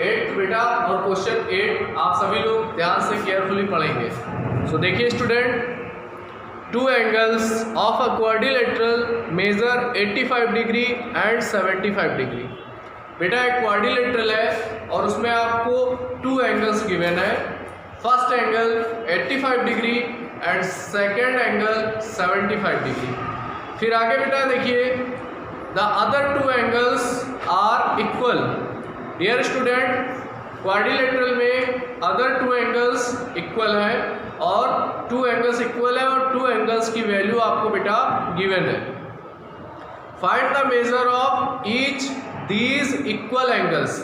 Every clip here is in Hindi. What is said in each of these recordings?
8 बेटा और क्वेश्चन 8 आप सभी लोग ध्यान से केयरफुली पढ़ेंगे। सो देखिए student, two angles of a quadrilateral measure 85 degree and 75 degree. बेटा एक क्वाड्रिलेटरल है और उसमें आपको टू एंगल्स गिवन है। First angle 85 degree and second angle 75 degree. फिर आगे बेटा देखिए, the other two angles are equal. Dear student, quadrilateral में अदर टू एंगल्स इक्वल है और टू एंगल्स इक्वल है और टू एंगल्स की वैल्यू आपको बेटा गिवन है। Find the measure of each these equal angles.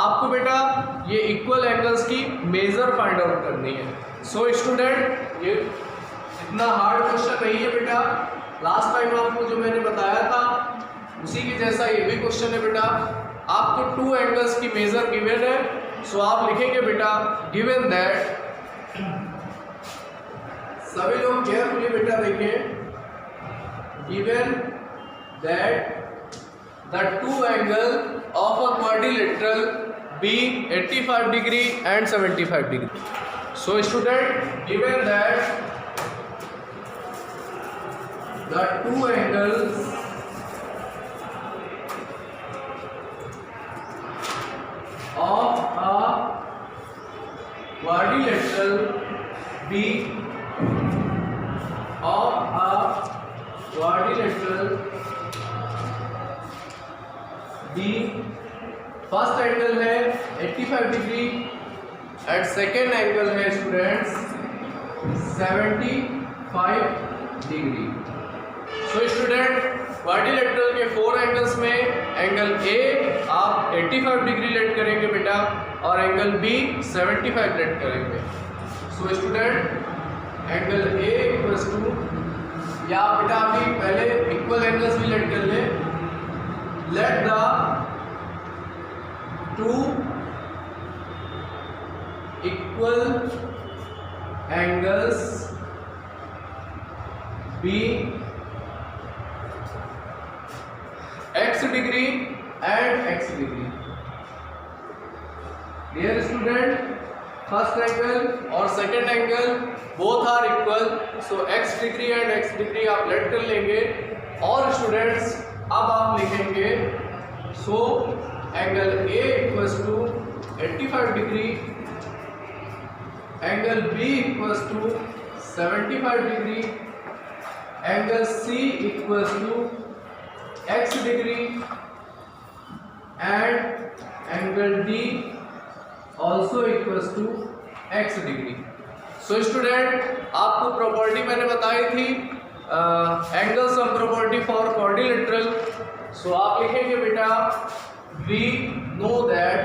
आपको बेटा ये इक्वल एंगल्स की मेजर फाइंड आउट करनी है। सो स्टूडेंट, ये इतना हार्ड क्वेश्चन नहीं है बेटा। लास्ट टाइम आपको जो मैंने बताया था उसी के जैसा ये भी क्वेश्चन है बेटा। आपको टू एंगल्स की मेजर गिवन है। सो आप लिखेंगे बेटा, गिवन दैट, सभी लोग केयरफुली बेटा देखें, given that the two angle of a quadrilateral be 85 degree and 75 degree. So student, given that the two angles of a quadrilateral be of a quadrilateral B, first angle है 85 डिग्री एंड सेकेंड एंगल है students 75 degree. So student, quadrilateral के 4 एंगल्स में एंगल A आप 85 डिग्री लेट करेंगे बेटा और एंगल B 75 लेट करेंगे। So student, angle A equals to, या बेटा अभी पहले इक्वल एंगल्स भी लेट कर ले। Let the two equal angles be x degree and x degree. Dear student, first angle और second angle both are equal, so x degree and x degree आप लेट कर लेंगे। और स्टूडेंट्स अब आप लिखेंगे, so angle A equals to 85 degree, angle B equals to 75 degree, angle C equals to x degree and angle D also equals to x degree. So student, आपको प्रॉपर्टी मैंने बताई थी, angle sum property for quadrilateral. So आप लिखेंगे बेटा, वी नो दैट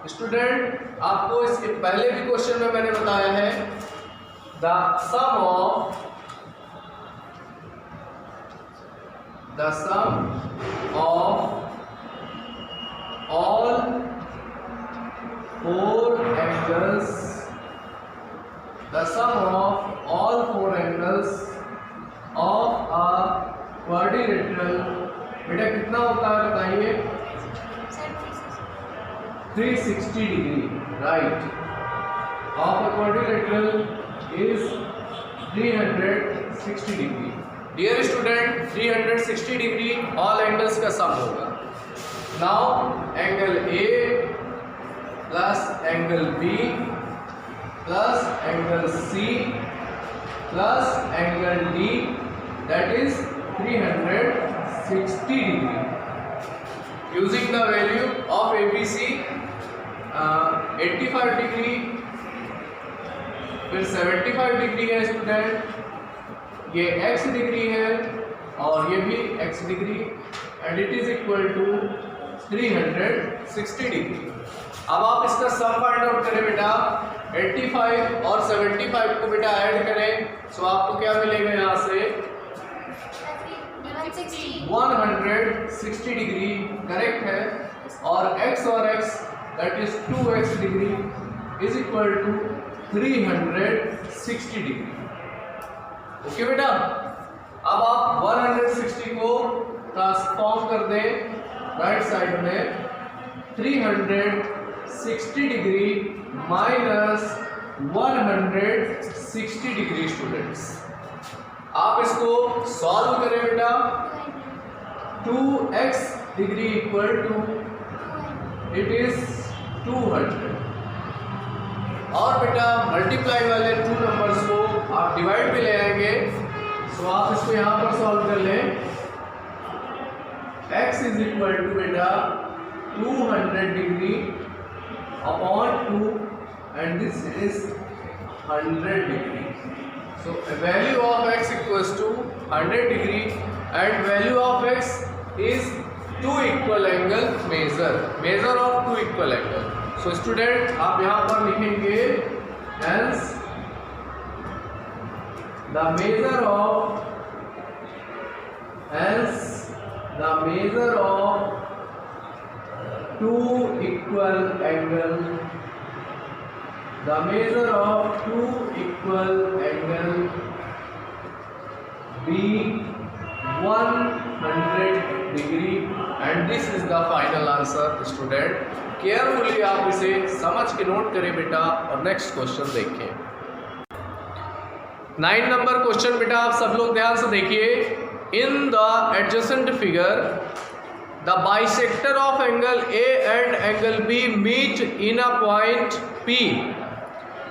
स्टूडेंट, आपको इसके पहले भी क्वेश्चन में मैंने बताया है, the sum of all 4 angles, the sum of all 4 angles of a quadrilateral बेटा कितना होता है बताइए? 360 degree, right, of a quadrilateral is 360 degree. Dear student, 360 degree all angles का सम होगा। Now angle A plus angle B plus angle C plus angle D, that is 360 degree. Using the value of ABC, 85 degree, फिर 75 डिग्री है स्टूडेंट, ये x डिग्री है और ये भी x degree, and it is equal to 360 degree. अब आप इसका सम फाइंड आउट करें बेटा, 85 और 75 को बेटा ऐड करें, सो आपको क्या मिलेगा यहाँ से 160 डिग्री, करेक्ट है, और x और x that is 2x degree is equal to 360 degree. Okay बेटा, अब आप 160 को ट्रांसफॉर्म कर दें राइट साइड में 360 डिग्री माइनस 160 डिग्री स्टूडेंट्स। आप इसको सॉल्व करें बेटा। 2x degree equal to it is 200 और बेटा मल्टीप्लाई वाले 2 नंबर्स को आप डिवाइड में ले आएंगे। सो आप इसको यहां पर सॉल्व कर लें। x इज इक्वल टू बेटा 200 degree upon 2 and this is 100 degree. So value of x equals to 100 degree and value of x is 2 equal angle measure of 2 equal angle. So student आप यहाँ पर लिखेंगे hence the measure of 2 equal angle. The measure of 2 equal angle be 100 degree and this is the final answer student. Carefully आप इसे समझ के नोट करें बेटा और नेक्स्ट क्वेश्चन देखें। 9 नंबर क्वेश्चन बेटा आप सब लोग ध्यान से देखिए। In the adjacent figure the bisector of angle A and angle B meet in a point P.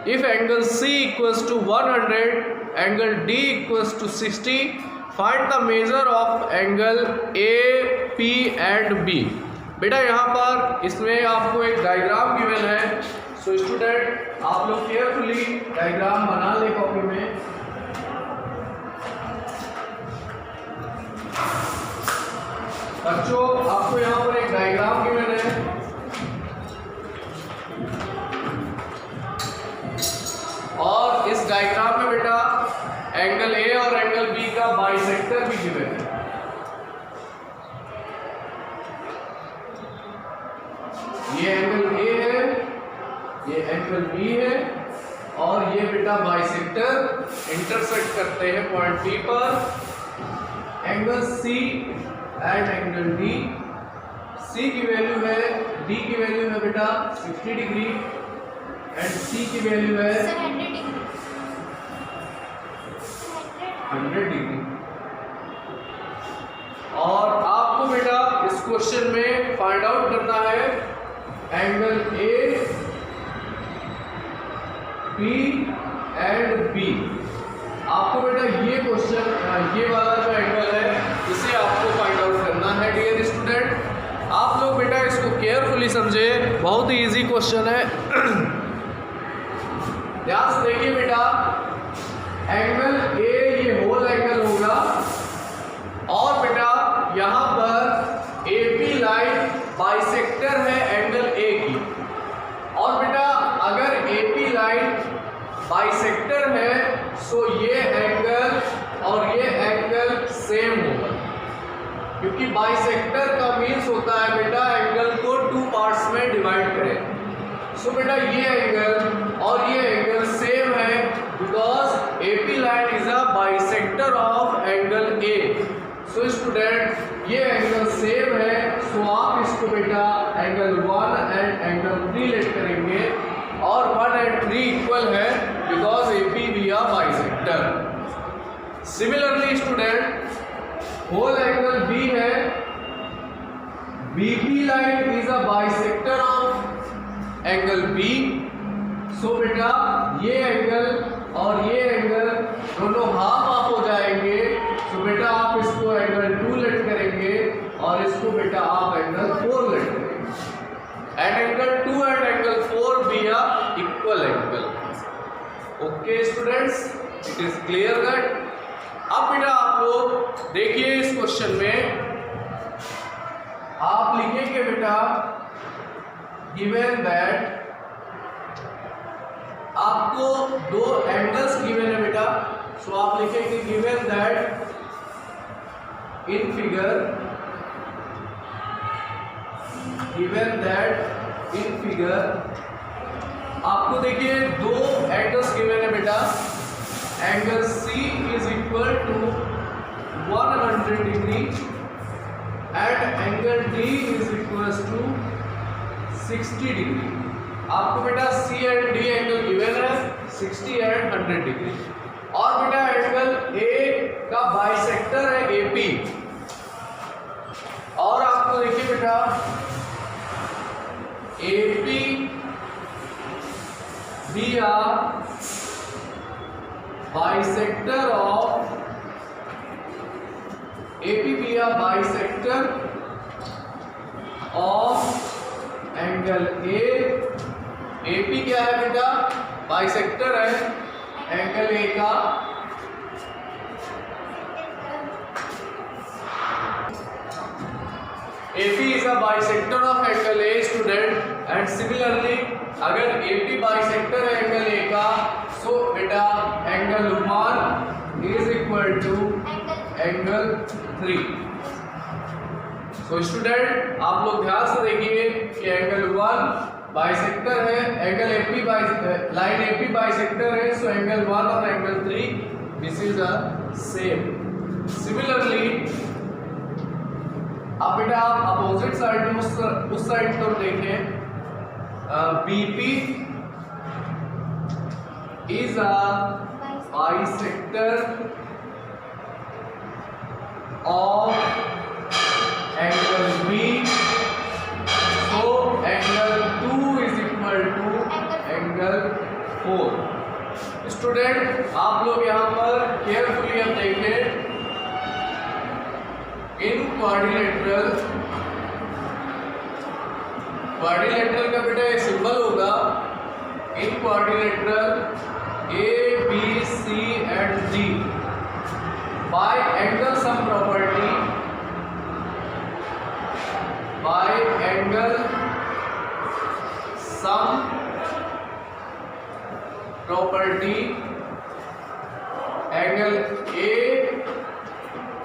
If angle C equals to 100, angle D equals to 60, find the measure of angle A, P and B. बेटा यहाँ पर इसमें आपको एक डायग्राम गिवन है। सो स्टूडेंट आप लोग केयरफुली डायग्राम बना ले कॉपी में। बच्चों आपको यहाँ पर एक डायग्राम गिवन है और इस डायग्राम में बेटा एंगल ए और एंगल बी का बाइसेक्टर भी गिवन है। ये एंगल ए है, ये एंगल बी है और ये बेटा बाइसेक्टर इंटरसेक्ट करते हैं पॉइंट P पर। Angle C and angle D, C की वैल्यू है, डी की वैल्यू है बेटा 60 डिग्री एंड सी की वैल्यू है 100 डिग्री। और आपको बेटा इस क्वेश्चन में फाइंड आउट करना है angle A, P and B. आपको बेटा ये क्वेश्चन ये वाला जो एंगल है इसे आपको फाइंड आउट करना है डियर स्टूडेंट। आप लोग बेटा इसको केयरफुली समझे, बहुत ही इजी क्वेश्चन है। ध्यान से देखिए बेटा, एंगल ए ये होल एंगल होगा और बेटा यहाँ पर AP लाइन बाइसेक्टर है एंगल ए की। और बेटा अगर AP लाइन बाइसेक्टर है सो ये एंगल और ये एंगल सेम होगा, क्योंकि बाइसेक्टर का मीन्स होता है बेटा एंगल को 2 पार्ट्स में डिवाइड करें। सो बेटा ये एंगल और ये एंगल सेम है because AP line is a bisector of angle A. So student ये एंगल सेम है, सो आप इसको बेटा एंगल 1 एंड एंगल 3 लेट करेंगे और 1 एंड 3 इक्वल है बिकॉज AP भी a bisector. Similarly student whole angle B है, BP line is a bisector of angle B. So बेटा ये एंगल और ये एंगल दोनों हाफ हाफ हो जाएंगे। सो बेटा आप इसको एंगल 2 लेट करेंगे और इसको बेटा आप एंगल 4 लेट करेंगे and angle 2 and angle 4 be a equal angle. Okay students, it is clear that. अब बेटा आप लोग देखिए इस क्वेश्चन में आप लिखेंगे बेटा गिवन दैट, आपको 2 एंगल्स गिवन है बेटा। सो आप लिखेंगे गिवन दैट इन फिगर आपको देखिए 2 एंगल्स गिवन है बेटा। Angle C is equal to 100 degree and angle D is equals to 60 degree. आपको बेटा C and D angle given है 60 एंड 100 डिग्री। और बेटा एंगल ए का बाइसेक्टर है एपी। और आपको देखिए बेटा AP B are bisector of AP B are bisector of angle A. AP क्या है बेटा? बाइसेक्टर है एंगल ए का। AP is a bisector of angle A student and similarly अगर AP bisector है एंगल A का so बेटा angle 1 is equal to angle 3। so student आप लोग ध्यान से देखिए कि एंगल 1 बाइसेक्टर है, angle AP line AP bisector है, so एंगल 1 और angle 3 this is a same। similarly अब बेटा आप अपोजिट साइड में उस साइड को देखें। BP is a bisector of angle B, so angle 2 is equal to angle 4। Student आप लोग यहाँ पर केयरफुली अब देखें, इन क्वाड्रिलेटरल का बेटा एक सिंबल होगा। In quadrilateral A B C and D by angle sum property, by angle sum property angle A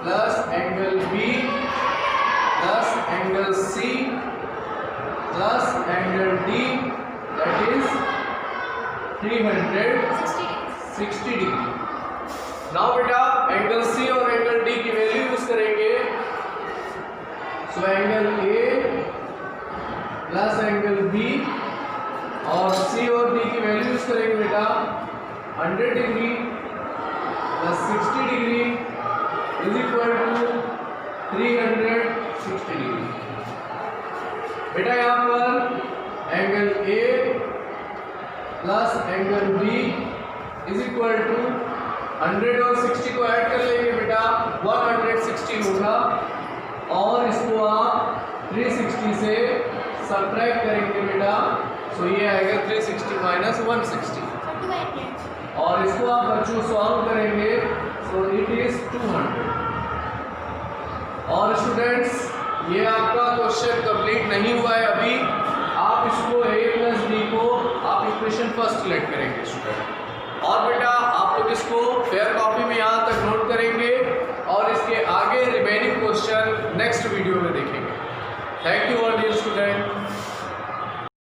plus angle B plus angle C plus angle D that is 360 degree. Now बेटा एंगल सी और एंगल डी की वैल्यू यूज करेंगे। So angle A plus angle B और सी और डी की वैल्यू यूज करेंगे बेटा 100 degree plus 60 degree is equal to 360 degree. बेटा यहाँ पर angle A plus angle B is equal to 100 और 60 को ऐड कर लेंगे बेटा 160 होगा और इसको आप 360 से सब्ट्रैक्ट करेंगे बेटा, सो ये आएगा 360 माइनस 160 और इसको आप बच्चों सॉल्व करेंगे सो इट इज 200। और स्टूडेंट्स ये आपका क्वेश्चन कंप्लीट नहीं हुआ है अभी, आप इसको a प्लस डी को आप इक्वेशन फर्स्ट लेट करेंगे स्टूडेंट। और बेटा आप लोग इसको फेयर कॉपी में याद